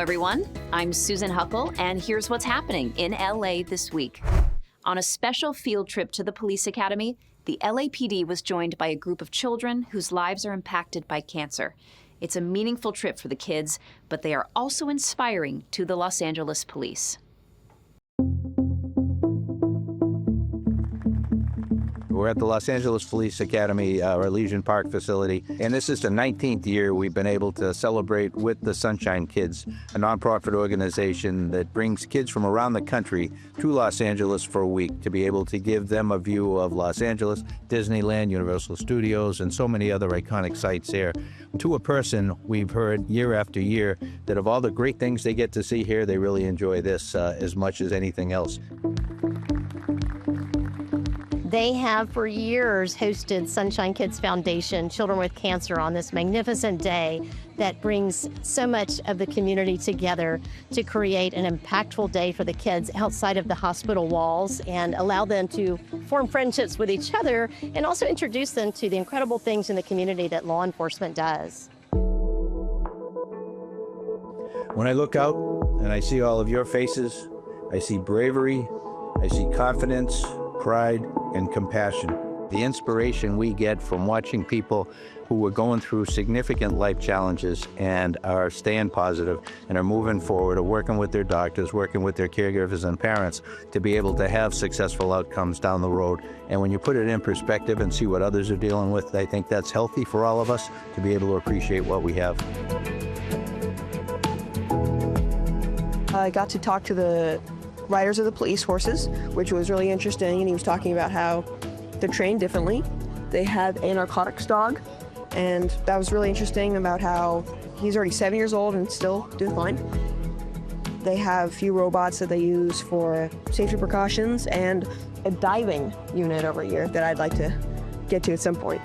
everyone. I'm Susan Huckle, and here's what's happening in LA this week. On a special field trip to the police academy, the LAPD was joined by a group of children whose lives are impacted by cancer. It's a meaningful trip for the kids, but they are also inspiring to the Los Angeles police. We're at the Los Angeles Police Academy, our Legion Park facility, and this is the 19th year we've been able to celebrate with the Sunshine Kids, a nonprofit organization that brings kids from around the country to Los Angeles for a week to be able to give them a view of Los Angeles, Disneyland, Universal Studios, and so many other iconic sites here. To a person, we've heard year after year that of all the great things they get to see here, they really enjoy this as much as anything else. They have for years hosted Sunshine Kids Foundation Children with Cancer on this magnificent day that brings so much of the community together to create an impactful day for the kids outside of the hospital walls and allow them to form friendships with each other and also introduce them to the incredible things in the community that law enforcement does. When I look out and I see all of your faces, I see bravery, I see confidence, pride, and compassion. The inspiration we get from watching people who are going through significant life challenges and are staying positive and are moving forward, or working with their doctors, working with their caregivers and parents to be able to have successful outcomes down the road. And when you put it in perspective and see what others are dealing with, I think that's healthy for all of us to be able to appreciate what we have. I got to talk to the riders of the police horses, which was really interesting, and he was talking about how they're trained differently. They have a narcotics dog, and that was really interesting about how he's already 7 years old and still doing fine. They have a few robots that they use for safety precautions and a diving unit over here that I'd like to get to at some point.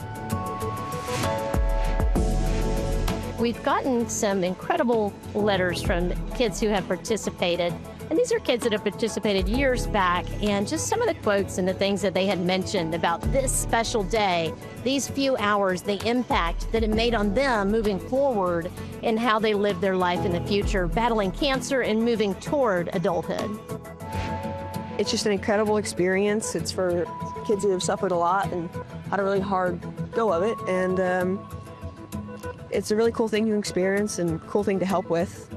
We've gotten some incredible letters from kids who have participated. And these are kids that have participated years back, and just some of the quotes and the things that they had mentioned about this special day, these few hours, the impact that it made on them moving forward and how they live their life in the future, battling cancer and moving toward adulthood. It's just an incredible experience. It's for kids who have suffered a lot and had a really hard go of it. And it's a really cool thing to experience and cool thing to help with,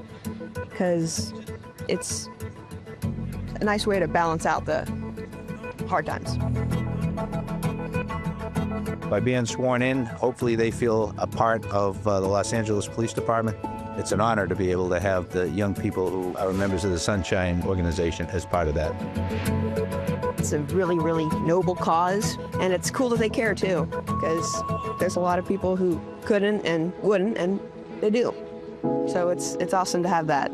because it's a nice way to balance out the hard times. By being sworn in, hopefully they feel a part of the Los Angeles Police Department. It's an honor to be able to have the young people who are members of the Sunshine organization as part of that. It's a really, really noble cause, and it's cool that they care too, because there's a lot of people who couldn't and wouldn't, and they do. So it's awesome to have that.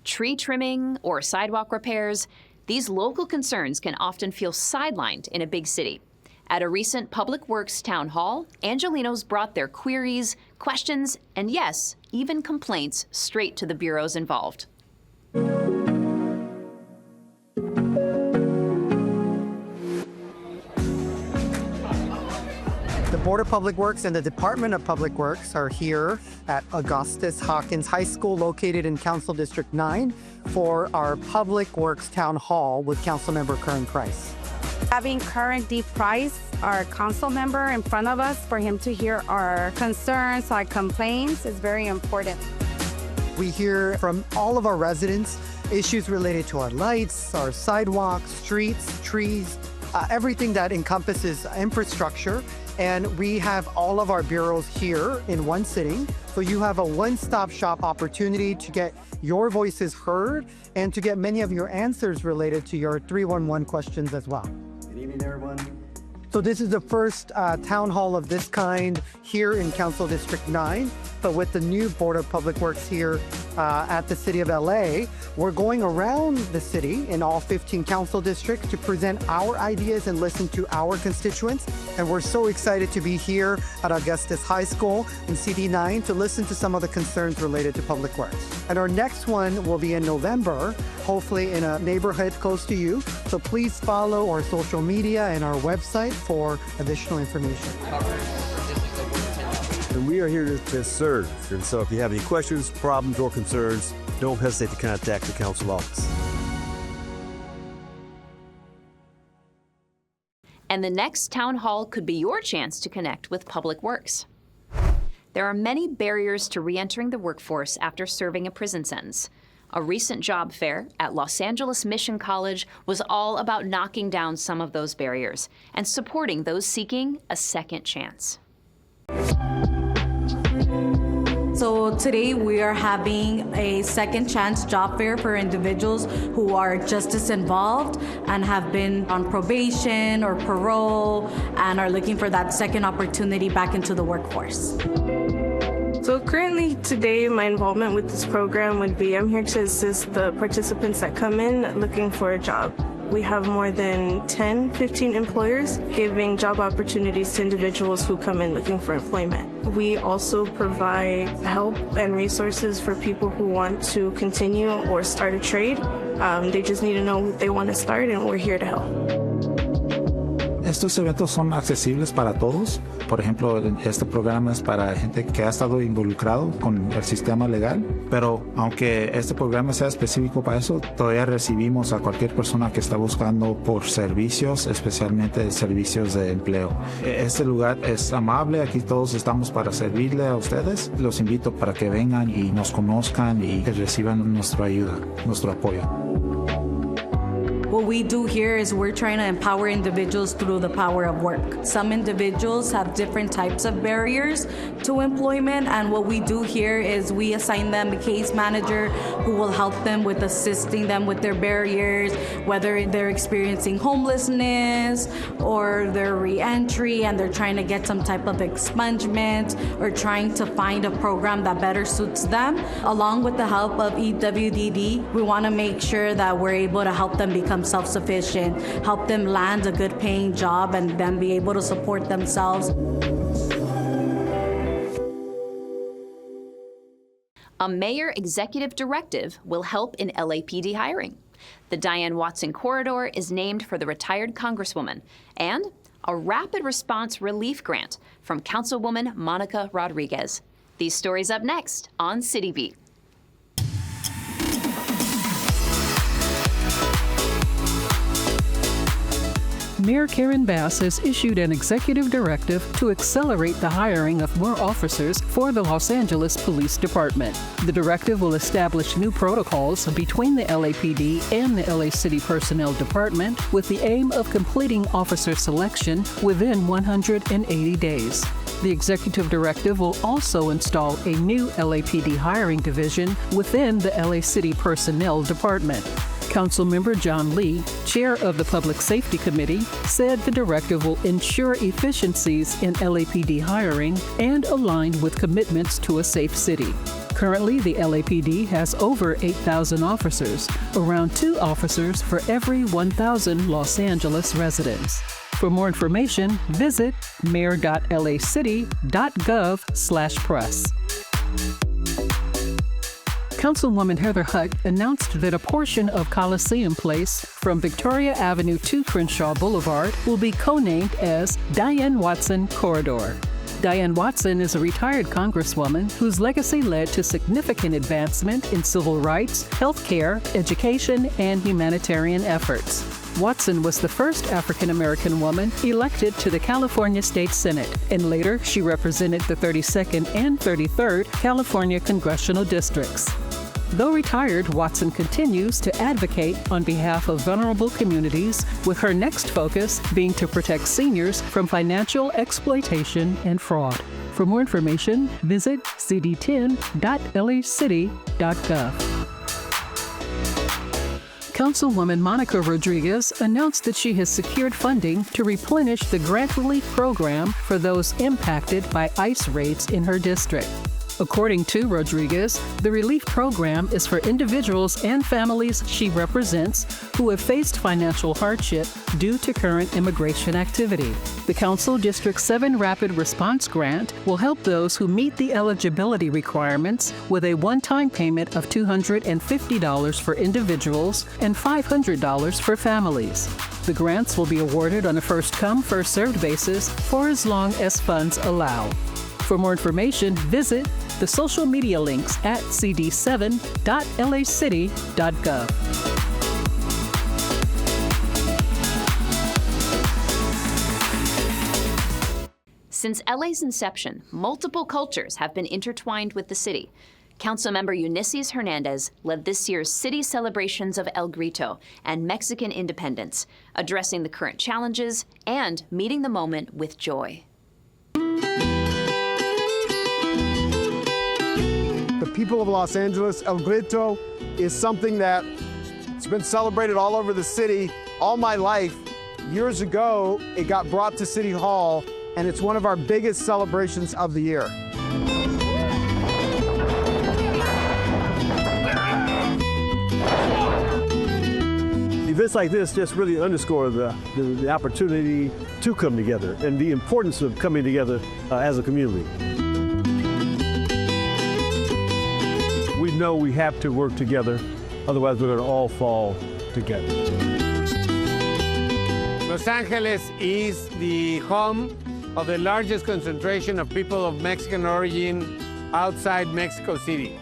Tree trimming or sidewalk repairs, these local concerns can often feel sidelined in a big city. At a recent Public Works town hall, Angelenos brought their queries, questions, and yes, even complaints straight to the bureaus involved. The Board of Public Works and the Department of Public Works are here at Augustus Hawkins High School, located in Council District 9, for our Public Works Town Hall with Councilmember Curren. Having Curren D. Price, our council member, in front of us for him to hear our concerns, our complaints is very important. We hear from all of our residents issues related to our lights, our sidewalks, streets, trees, everything that encompasses infrastructure. And we have all of our bureaus here in one sitting. So you have a one-stop shop opportunity to get your voices heard and to get many of your answers related to your 311 questions as well. Good evening, everyone. So this is the first town hall of this kind here in Council District 9. but with the new Board of Public Works here at the City of LA, we're going around the city in all 15 council districts to present our ideas and listen to our constituents. And we're so excited to be here at Augustus High School in CD9 to listen to some of the concerns related to public works. And our next one will be in November, hopefully in a neighborhood close to you. So please follow our social media and our website for additional information. And we are here to serve. And so if you have any questions, problems, or concerns, don't hesitate to contact the council office. And the next town hall could be your chance to connect with Public Works. There are many barriers to re-entering the workforce after serving a prison sentence. A recent job fair at Los Angeles Mission College was all about knocking down some of those barriers and supporting those seeking a second chance. So today we are having a second chance job fair for individuals who are justice involved and have been on probation or parole and are looking for that second opportunity back into the workforce. So currently today my involvement with this program would be I'm here to assist the participants that come in looking for a job. We have more than 10-15 employers giving job opportunities to individuals who come in looking for employment. We also provide help and resources for people who want to continue or start a trade. They just need to know what they want to start, and we're here to help. Estos eventos son accesibles para todos. Por ejemplo, este programa es para gente que ha estado involucrado con el sistema legal, pero aunque este programa sea específico para eso, todavía recibimos a cualquier persona que está buscando por servicios, especialmente servicios de empleo. Este lugar es amable, aquí todos estamos para servirle a ustedes. Los invito para que vengan y nos conozcan y que reciban nuestra ayuda, nuestro apoyo. What we do here is we're trying to empower individuals through the power of work. Some individuals have different types of barriers to employment, and what we do here is we assign them a case manager who will help them with assisting them with their barriers, whether they're experiencing homelessness or their re-entry and they're trying to get some type of expungement or trying to find a program that better suits them. Along with the help of EWDD, we want to make sure that we're able to help them become self-sufficient, help them land a good paying job and then be able to support themselves. A mayor executive directive will help in LAPD hiring. The Diane Watson Corridor is named for the retired Congresswoman, and a rapid response relief grant from Councilwoman Monica Rodriguez. These stories up next on CityBeat. Mayor Curren has issued an executive directive to accelerate the hiring of more officers for the Los Angeles Police Department. The directive will establish new protocols between the LAPD and the LA City Personnel Department with the aim of completing officer selection within 180 days. The executive directive will also install a new LAPD hiring division within the LA City Personnel Department. Councilmember John Lee, chair of the Public Safety Committee, said the directive will ensure efficiencies in LAPD hiring and align with commitments to a safe city. Currently, the LAPD has over 8,000 officers, around 2 officers for every 1,000 Los Angeles residents. For more information, visit mayor.lacity.gov/press. Councilwoman Heather Hutt announced that a portion of Coliseum Place from Victoria Avenue to Crenshaw Boulevard will be co-named as Diane Watson Corridor. Diane Watson is a retired congresswoman whose legacy led to significant advancement in civil rights, healthcare, education, and humanitarian efforts. Watson was the first African-American woman elected to the California State Senate, and later she represented the 32nd and 33rd California congressional districts. Though retired, Watson continues to advocate on behalf of vulnerable communities, with her next focus being to protect seniors from financial exploitation and fraud. For more information, visit cd10.lacity.gov. Councilwoman Monica Rodriguez announced that she has secured funding to replenish the grant relief program for those impacted by ICE raids in her district. According to Rodriguez, the relief program is for individuals and families she represents who have faced financial hardship due to current immigration activity. The Council District 7 Rapid Response Grant will help those who meet the eligibility requirements with a one-time payment of $250 for individuals and $500 for families. The grants will be awarded on a first-come, first-served basis for as long as funds allow. For more information, visit the social media links at cd7.lacity.gov. Since LA's inception, multiple cultures have been intertwined with the city. Councilmember Ulises Hernandez led this year's city celebrations of El Grito and Mexican independence, addressing the current challenges and meeting the moment with joy. The people of Los Angeles, El Grito is something that it's been celebrated all over the city all my life. Years ago, it got brought to City Hall, and it's one of our biggest celebrations of the year. Events like this just really underscore the opportunity to come together and the importance of coming together as a community. We know we have to work together, otherwise we're going to all fall together. Los Angeles is the home of the largest concentration of people of Mexican origin outside Mexico City.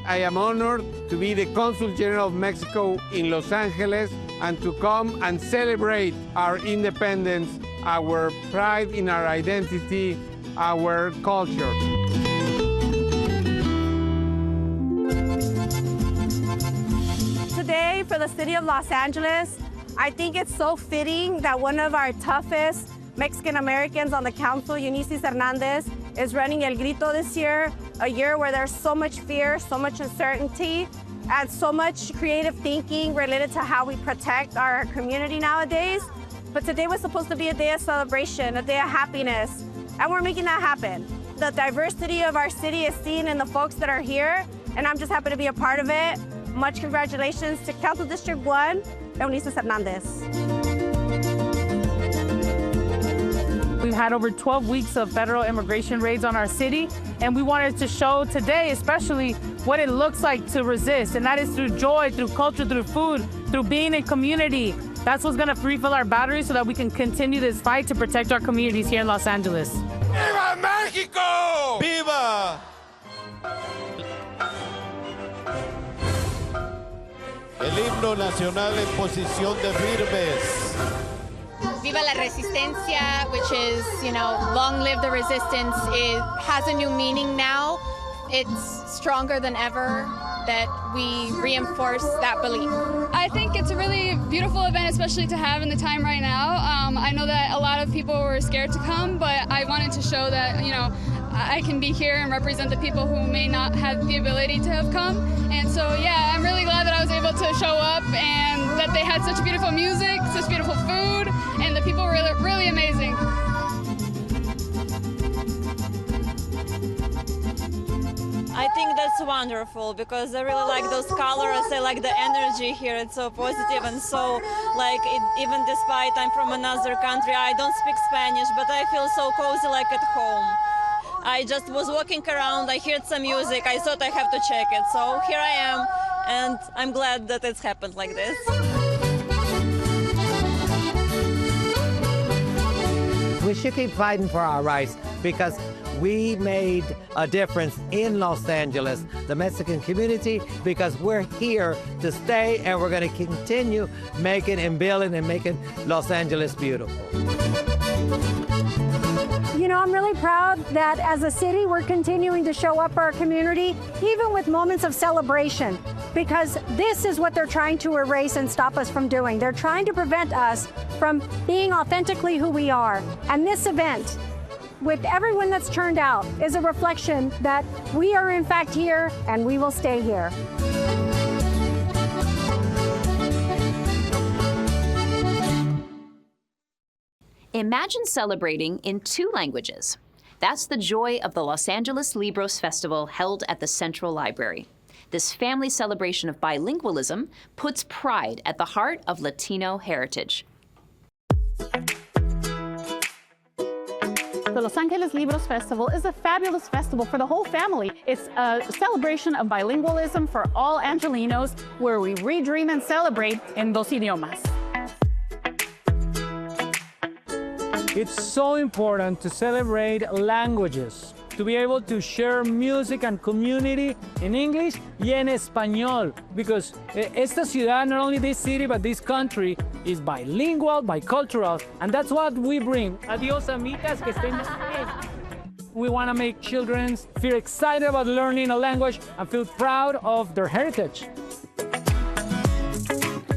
I am honored to be the Consul General of Mexico in Los Angeles and to come and celebrate our independence, our pride in our identity, our culture. Today, for the city of Los Angeles, I think it's so fitting that one of our toughest Mexican Americans on the council, Ulises Hernandez, is running El Grito this year, a year where there's so much fear, so much uncertainty, and so much creative thinking related to how we protect our community nowadays. But today was supposed to be a day of celebration, a day of happiness, and we're making that happen. The diversity of our city is seen in the folks that are here, and I'm just happy to be a part of it. Much congratulations to Council District 1, Ulises Hernandez. We've had over 12 weeks of federal immigration raids on our city, and we wanted to show today especially what it looks like to resist, and that is through joy, through culture, through food, through being in community. That's what's gonna refill our batteries so that we can continue this fight to protect our communities here in Los Angeles. ¡Viva México! ¡Viva! El himno nacional en posición de firmes. Viva la Resistencia, which is, long live the resistance. It has a new meaning now. It's stronger than ever that we reinforce that belief. I think it's a really beautiful event, especially to have in the time right now. I know that a lot of people were scared to come, but I wanted to show that, I can be here and represent the people who may not have the ability to have come. And so, yeah, I'm really glad that I was able to show up and that they had such beautiful music, such beautiful food, and the people were really, really amazing. I think that's wonderful because I really like those colors. I like the energy here. It's so positive and so even despite I'm from another country, I don't speak Spanish, but I feel so cozy like at home. I just was walking around, I heard some music, I thought I have to check it. So here I am, and I'm glad that it's happened like this. We should keep fighting for our rights because we made a difference in Los Angeles, the Mexican community, because we're here to stay and we're going to continue making and building and making Los Angeles beautiful. I'm really proud that as a city, we're continuing to show up for our community, even with moments of celebration, because this is what they're trying to erase and stop us from doing. They're trying to prevent us from being authentically who we are. And this event, with everyone that's turned out, is a reflection that we are in fact here and we will stay here. Imagine celebrating in 2 languages. That's the joy of the Los Angeles Libros Festival held at the Central Library. This family celebration of bilingualism puts pride at the heart of Latino heritage. The Los Angeles Libros Festival is a fabulous festival for the whole family. It's a celebration of bilingualism for all Angelinos, where we redream and celebrate en dos idiomas. It's so important to celebrate languages, to be able to share music and community in English y en español, because esta ciudad, not only this city, but this country is bilingual, bicultural, and that's what we bring. Adios, amigas, que estén bien. We want to make children feel excited about learning a language and feel proud of their heritage.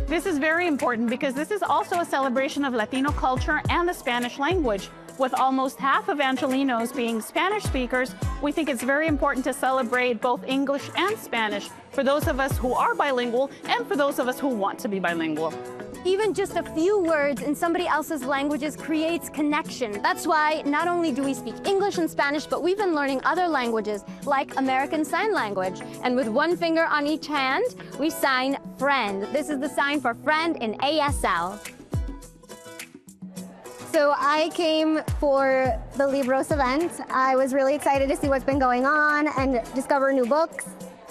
This is very important because this is also a celebration of Latino culture and the Spanish language. With almost half of Angelinos being Spanish speakers, we think it's very important to celebrate both English and Spanish for those of us who are bilingual and for those of us who want to be bilingual. Even just a few words in somebody else's languages creates connection. That's why not only do we speak English and Spanish, but we've been learning other languages like American Sign Language. And with one finger on each hand, we sign friend. This is the sign for friend in ASL. So I came for the Libros event. I was really excited to see what's been going on and discover new books,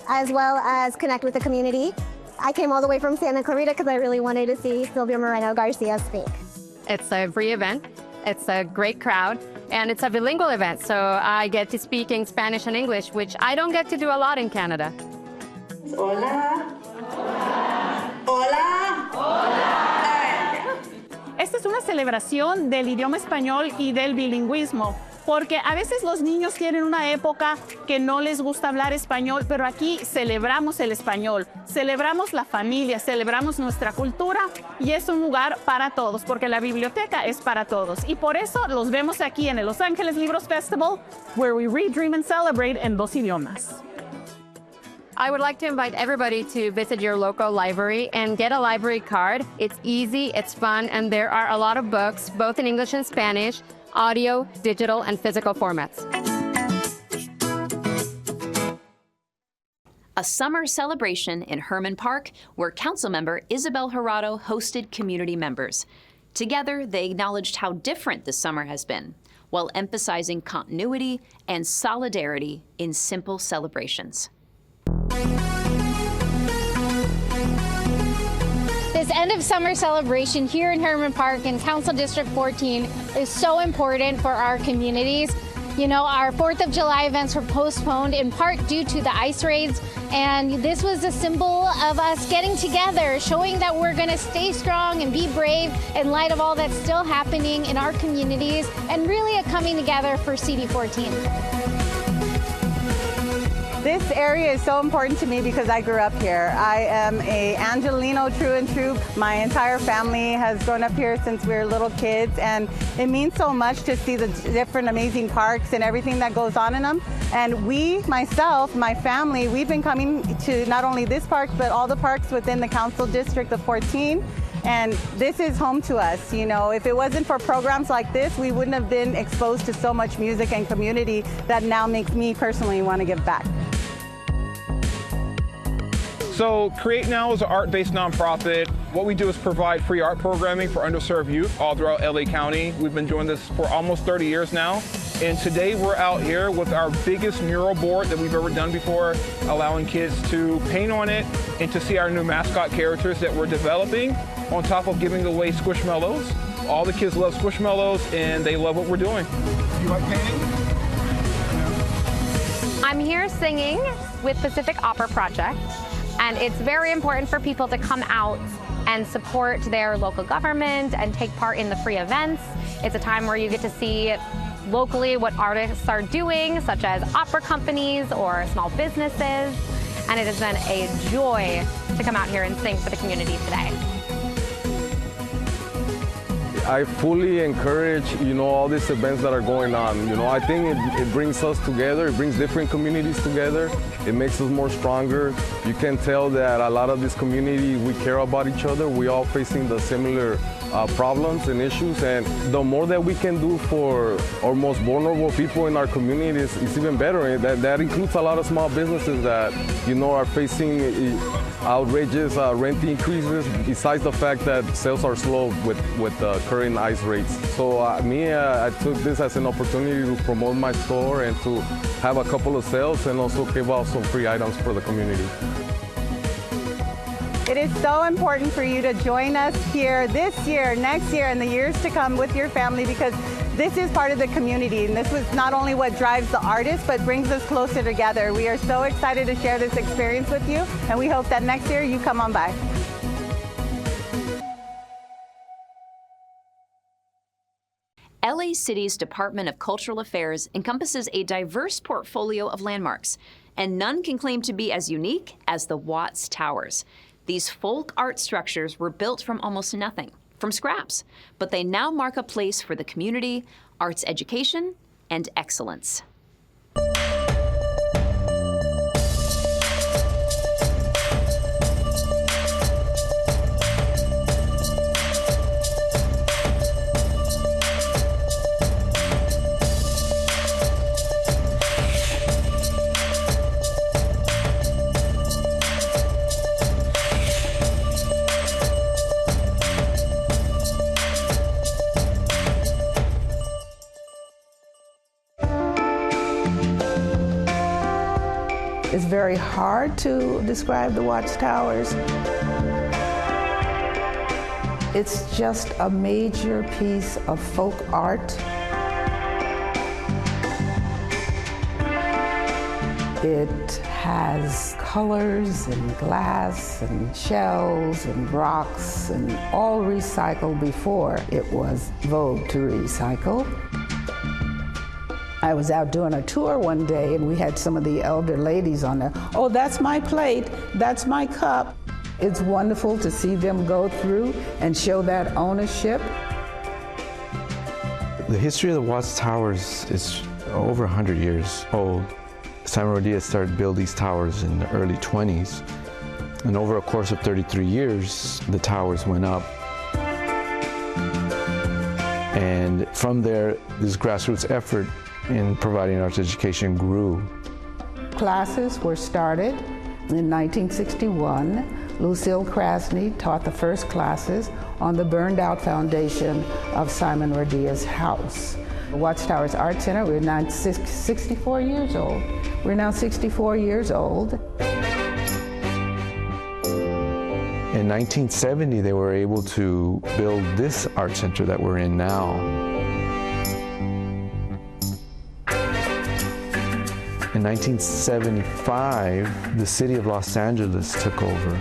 as well as connect with the community. I came all the way from Santa Clarita because I really wanted to see Silvia Moreno Garcia speak. It's a free event. It's a great crowd, and it's a bilingual event, so I get to speak in Spanish and English, which I don't get to do a lot in Canada. Hola. Hola. Hola. Esta es una celebración del idioma español y del bilingüismo, porque a veces los niños tienen una época que no les gusta hablar español, pero aquí celebramos el español, celebramos la familia, celebramos nuestra cultura y es un lugar para todos, porque la biblioteca es para todos. Y por eso los vemos aquí en el Los Angeles Libros Festival, where we redream and celebrate en dos idiomas. I would like to invite everybody to visit your local library and get a library card. It's easy, it's fun, and there are a lot of books, both in English and Spanish, audio, digital, and physical formats. A summer celebration in Hermon Park where Councilmember Isabel Jurado hosted community members. Together, they acknowledged how different the summer has been, while emphasizing continuity and solidarity in simple celebrations. This end of summer celebration here in Hermon Park in Council District 14 is so important for our communities. You know, our 4th of July events were postponed in part due to the ice raids, and this was a symbol of us getting together, showing that we're going to stay strong and be brave in light of all that's still happening in our communities, and really a coming together for CD14. This area is so important to me because I grew up here. I am a Angelino true and true. My entire family has grown up here since we were little kids, and it means so much to see the different amazing parks and everything that goes on in them. And we, myself, my family, we've been coming to not only this park, but all the parks within the Council District of 14. And this is home to us. You know, if it wasn't for programs like this, we wouldn't have been exposed to so much music and community that now makes me personally want to give back. So Create Now is an art-based nonprofit. What we do is provide free art programming for underserved youth all throughout LA County. We've been doing this for almost 30 years now. And today we're out here with our biggest mural board that we've ever done before, allowing kids to paint on it and to see our new mascot characters that we're developing, on top of giving away Squishmallows. All the kids love Squishmallows and they love what we're doing. You like painting? I'm here singing with Pacific Opera Project, and it's very important for people to come out and support their local government and take part in the free events. It's a time where you get to see locally what artists are doing, such as opera companies or small businesses, and it has been a joy to come out here and sing for the community today. I fully encourage, all these events that are going on. I think it brings us together. It brings different communities together. It makes us more stronger. You can tell that a lot of this community, we care about each other. We all facing the similar problems and issues, and the more that we can do for our most vulnerable people in our communities is even better. That includes a lot of small businesses that, are facing outrageous rent increases, besides the fact that sales are slow with the current ICE rates. So I took this as an opportunity to promote my store and to have a couple of sales and also give out some free items for the community. It is so important for you to join us here this year, next year, and the years to come with your family, because this is part of the community, and this was not only what drives the artists, but brings us closer together. We are so excited to share this experience with you, and we hope that next year you come on by. LA City's Department of Cultural Affairs encompasses a diverse portfolio of landmarks, and none can claim to be as unique as the Watts Towers. These folk art structures were built from almost nothing, from scraps, but they now mark a place for the community, arts education, and excellence. It's very hard to describe the Watts Towers. It's just a major piece of folk art. It has colors and glass and shells and rocks and all recycled before it was vogue to recycle. I was out doing a tour one day and we had some of the elder ladies on there. Oh, that's my plate, that's my cup. It's wonderful to see them go through and show that ownership. The history of the Watts Towers is over 100 years old. Simon Rodriguez started building these towers in the early 20s. And over a course of 33 years, the towers went up. And from there, this grassroots effort in providing arts education grew. Classes were started in 1961. Lucille Krasny taught the first classes on the burned out foundation of Simon Rodriguez's house. The Watts Towers Art Center, we're now 64 years old. We're now 64 years old. In 1970, they were able to build this art center that we're in now. In 1975, the city of Los Angeles took over.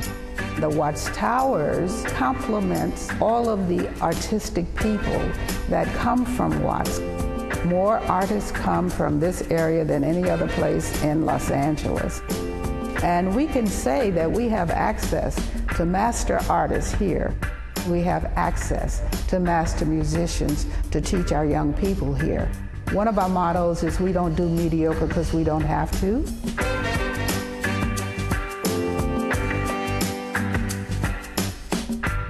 The Watts Towers complements all of the artistic people that come from Watts. More artists come from this area than any other place in Los Angeles. And we can say that we have access to master artists here. We have access to master musicians to teach our young people here. One of our mottos is we don't do mediocre because we don't have to.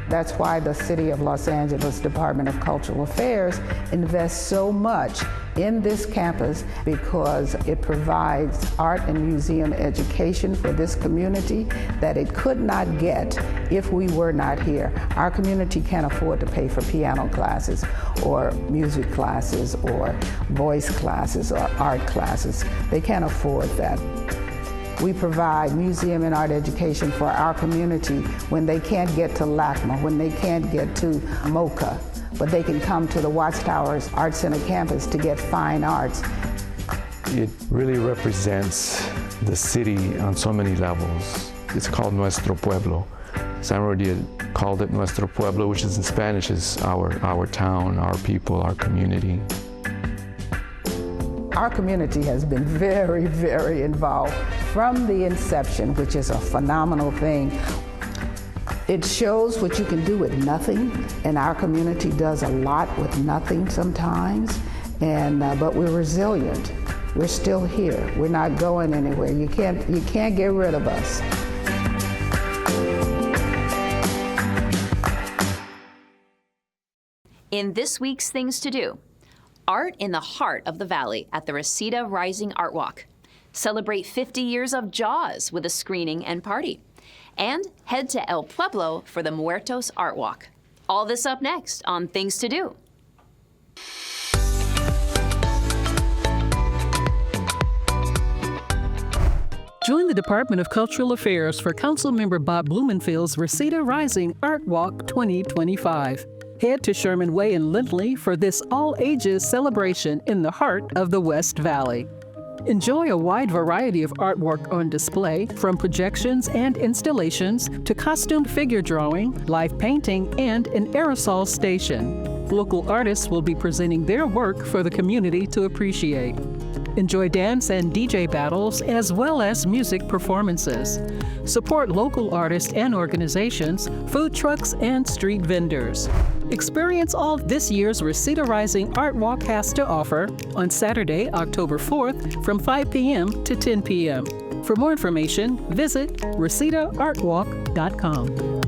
That's why the City of Los Angeles Department of Cultural Affairs invests so much in this campus, because it provides art and museum education for this community that it could not get if we were not here. Our community can't afford to pay for piano classes or music classes or voice classes or art classes. They can't afford that. We provide museum and art education for our community when they can't get to LACMA, when they can't get to MoCA, but they can come to the Watts Towers Art Center campus to get fine arts. It really represents the city on so many levels. It's called Nuestro Pueblo. Simon Rodriguez called it Nuestro Pueblo, which is in Spanish is our town, our people, our community. Our community has been very, very involved from the inception, which is a phenomenal thing. It shows what you can do with nothing, and our community does a lot with nothing sometimes, but we're resilient. We're still here. We're not going anywhere. You can't get rid of us. In this week's Things to Do, art in the heart of the valley at the Resistencia Rising Art Walk. Celebrate 50 years of Jaws with a screening and party. And head to El Pueblo for the Muertos Art Walk. All this up next on Things to Do. Join the Department of Cultural Affairs for Councilmember Bob Blumenfield's Resistencia Rising Art Walk 2025. Head to Sherman Way in Lindley for this all-ages celebration in the heart of the West Valley. Enjoy a wide variety of artwork on display, from projections and installations to costumed figure drawing, live painting, and an aerosol station. Local artists will be presenting their work for the community to appreciate. Enjoy dance and DJ battles as well as music performances. Support local artists and organizations, food trucks, and street vendors. Experience all this year's Resistencia Rising Art Walk has to offer on Saturday, October 4th from 5 p.m. to 10 p.m. For more information, visit resistenciaartwalk.com.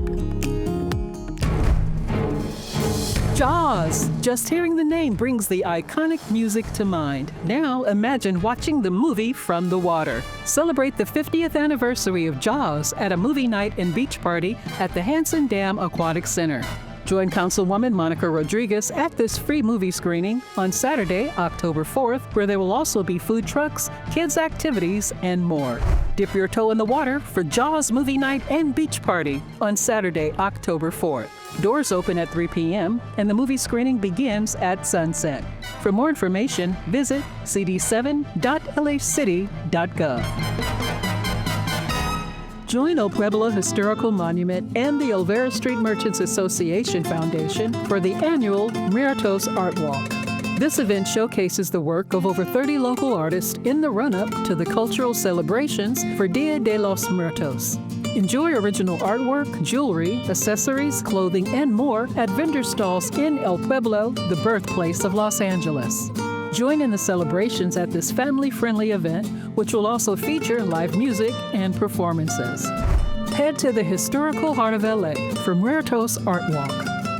Jaws! Just hearing the name brings the iconic music to mind. Now imagine watching the movie from the water. Celebrate the 50th anniversary of Jaws at a movie night and beach party at the Hansen Dam Aquatic Center. Join Councilwoman Monica Rodriguez at this free movie screening on Saturday, October 4th, where there will also be food trucks, kids' activities, and more. Dip your toe in the water for Jaws movie night and beach party on Saturday, October 4th. Doors open at 3 p.m. and the movie screening begins at sunset. For more information, visit cd7.lacity.gov. Join El Pueblo Historical Monument and the Olvera Street Merchants Association Foundation for the annual Muertos Art Walk. This event showcases the work of over 30 local artists in the run-up to the cultural celebrations for Dia de los Muertos. Enjoy original artwork, jewelry, accessories, clothing, and more at vendor stalls in El Pueblo, the birthplace of Los Angeles. Join in the celebrations at this family-friendly event, which will also feature live music and performances. Head to the historical heart of LA for Muertos Art Walk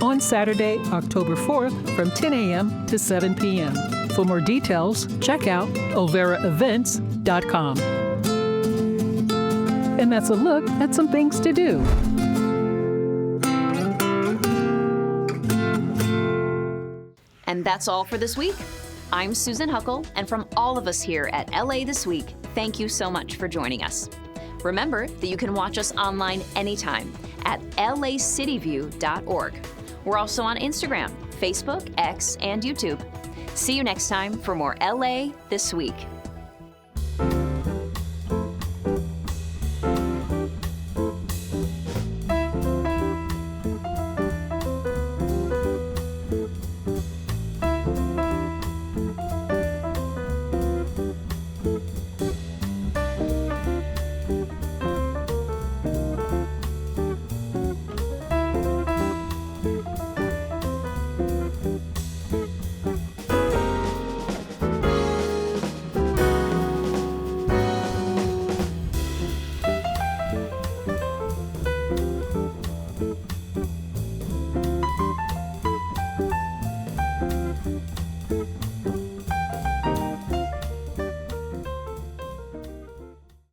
on Saturday, October 4th from 10 a.m. to 7 p.m. For more details, check out olveraevents.com. And that's a look at some things to do. And that's all for this week. I'm Susan Huckle, and from all of us here at LA This Week, thank you so much for joining us. Remember that you can watch us online anytime at lacityview.org. We're also on Instagram, Facebook, X, and YouTube. See you next time for more LA This Week.